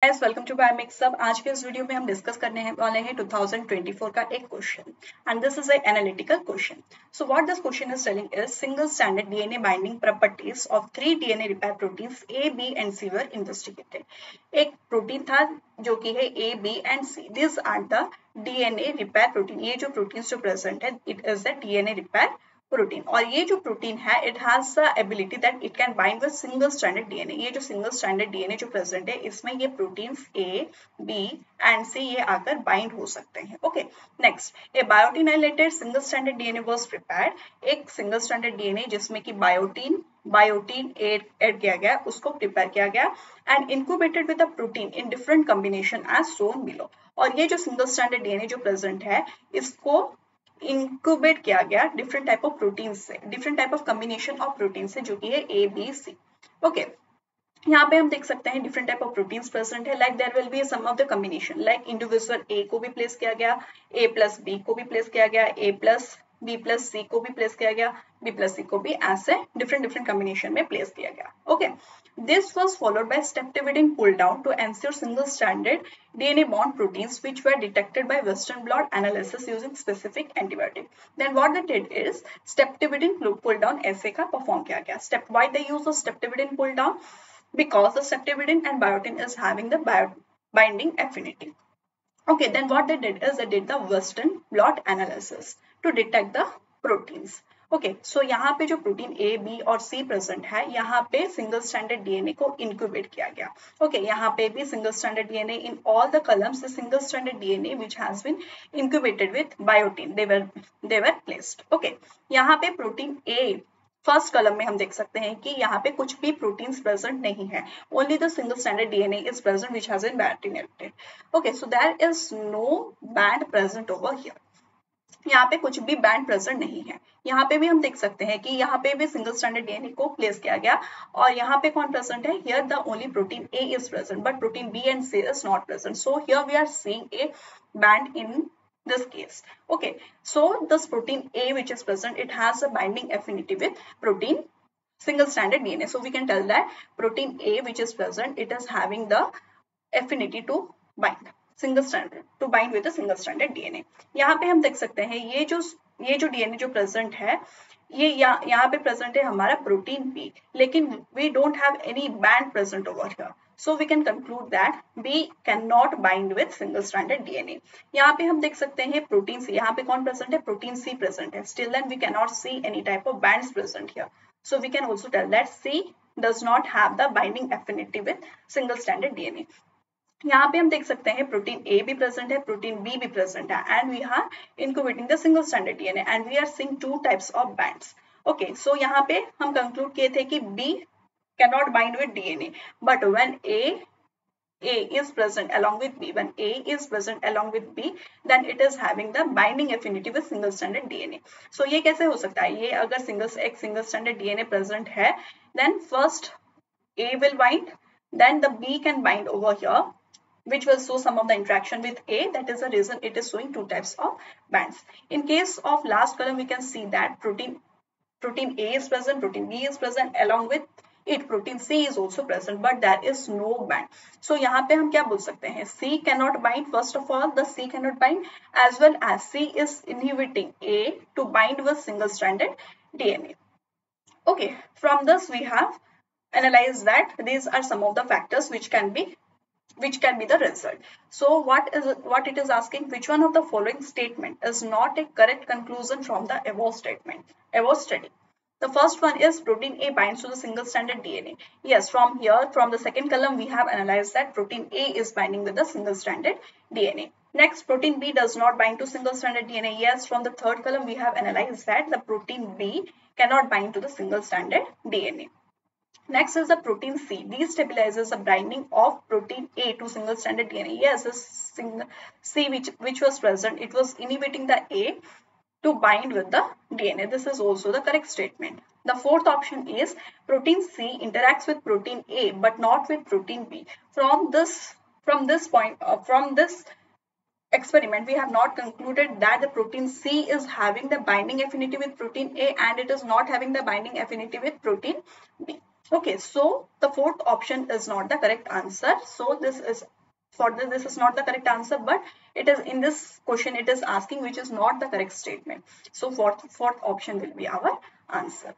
Guys welcome to बायोमिक्सअप। आज के इस वीडियो में हम डिस्कस करने वाले हैं 2024 का एक question and this is a analytical question. So what this question is telling is single standard DNA binding properties of 3 DNA repair proteins A B and C were investigated. एक protein था जो कि है A B and C. This are the DNA repair protein. ये जो proteins जो present है it is the DNA repair protein और ये जो प्रोटीन है it has the ability that it can bind with single stranded DNA. ये जो सिंगल स्ट्रैंडेड डीएनए जो प्रेजेंट है इसमें ये proteins A B and C ये आकर बाइंड हो सकते हैं। Okay, next a biotinylated single stranded DNA was prepared. एक सिंगल स्ट्रैंडेड डीएनए जिसमें कि बायोटीन ऐड किया गया उसको प्रिपेयर किया गया and incubated with a protein in different combination as shown below. और ये जो सिंगल स्ट्रैंडेड डीएनए जो प्रेजेंट है इसको इंक्यूबेट किया गया डिफरेंट टाइप ऑफ प्रोटीन से, different type of combination of protein से जो कि है ए बी सी। ओके, यहाँ पे हम देख सकते हैं different type of proteins present है। Like there will be some of the combination like individual A को भी प्लेस किया गया, ए प्लस बी को भी प्लेस किया गया, ए प्लस बी प्लस सी को भी प्लेस किया गया, बी प्लस सी को भी ऐसे डिफरेंट डिफरेंट कॉम्बिनेशन में प्लेस किया गया। Okay, this was followed by streptavidin pull down to ensure single stranded DNA bond proteins which were detected by Western blot analysis using specific antibiotic. Then what they did is streptavidin pull down ऐसे का perform किया गया। Step why they use the streptavidin pull down? Because the streptavidin and biotin is having the binding affinity. Okay, then what they did is they did the Western blot analysis to detect the proteins. Okay, so यहाँ पे जो protein A B और सी present है यहाँ पे single stranded DNA को incubate किया गया। ओके, यहाँ पे भी single stranded DNA in all the columns the single stranded DNA which has been incubated with biotin they were placed. Okay, यहाँ पे प्रोटीन ए फर्स्ट कॉलम में हम देख सकते हैं कि यहाँ पे कुछ भी प्रोटीन्स प्रेजेंट नहीं है। Only the single stranded DNA is present which has been biotinated. Okay, so there is no band present over here. यहाँ पे कुछ भी बैंड प्रेजेंट नहीं है। यहाँ पे भी हम देख सकते हैं कि यहाँ पे भी सिंगल स्ट्रैंडेड डीएनए को प्लेस किया गया और यहाँ पे कौन प्रेजेंट है? Here the only protein A is present but protein B and C is not present. So here we are seeing a band in this case. Okay, so this protein A which is present, it has a binding affinity with protein single stranded DNA. So we can tell that protein A which is present, it is having the affinity to bind single stranded to bind with a single stranded DNA. यहाँ पे हम देख सकते हैं ये जो DNA जो present है ये यहाँ पे प्रेजेंट है हमारा प्रोटीन बी, लेकिन we don't have any band present over here. So we can conclude that B cannot bind with single stranded DNA. यहाँ पे हम देख सकते हैं प्रोटीन सी, यहाँ पे कौन प्रेजेंट है? प्रोटीन सी प्रेजेंट है। Still then we cannot see any type of bands present here. So we can also tell that C does not have the binding affinity with single stranded DNA. यहाँ पे हम देख सकते हैं protein A भी present है, protein B भी present है and we are incubating the single stranded DNA and we are seeing two types of bands. Okay, so यहाँ पे हम कंक्लूड किए थे कि B cannot bind with DNA, but when A is present along with B, when A is present along with B, then it is having the binding affinity with single stranded DNA. So ये कैसे हो सकता है? ये अगर एक single stranded DNA present है, then first A will bind, then the B can bind over here, which will show some of the interaction with A. That is the reason it is showing two types of bands. In case of last column, we can see that protein A is present, protein B is present, along with it protein C is also present, but there is no band. So यहाँ पे हम क्या बोल सकते हैं? C cannot bind. First of all, the C cannot bind, as well as C is inhibiting A to bind with single-stranded DNA. Okay, from this we have analyzed that these are some of the factors which can be the result. So what it is asking, which one of the following statement is not a correct conclusion from the above study? The first one is protein A binds to the single stranded DNA. Yes, from here, from the second column, we have analyzed that protein A is binding with the single stranded DNA. Next, protein B does not bind to single stranded DNA. Yes, from the third column, we have analyzed that the protein B cannot bind to the single stranded DNA. Next is the protein C. Destabilizes the binding of protein A to single stranded DNA. Yes, this C which was present, it was inhibiting the A to bind with the DNA. This is also the correct statement. The fourth option is protein C interacts with protein A but not with protein B. From this experiment, we have not concluded that the protein C is having the binding affinity with protein A and it is not having the binding affinity with protein B. Okay, so the fourth option is not the correct answer. So this is this is not the correct answer, but it is in this question it is asking which is not the correct statement. So fourth option will be our answer.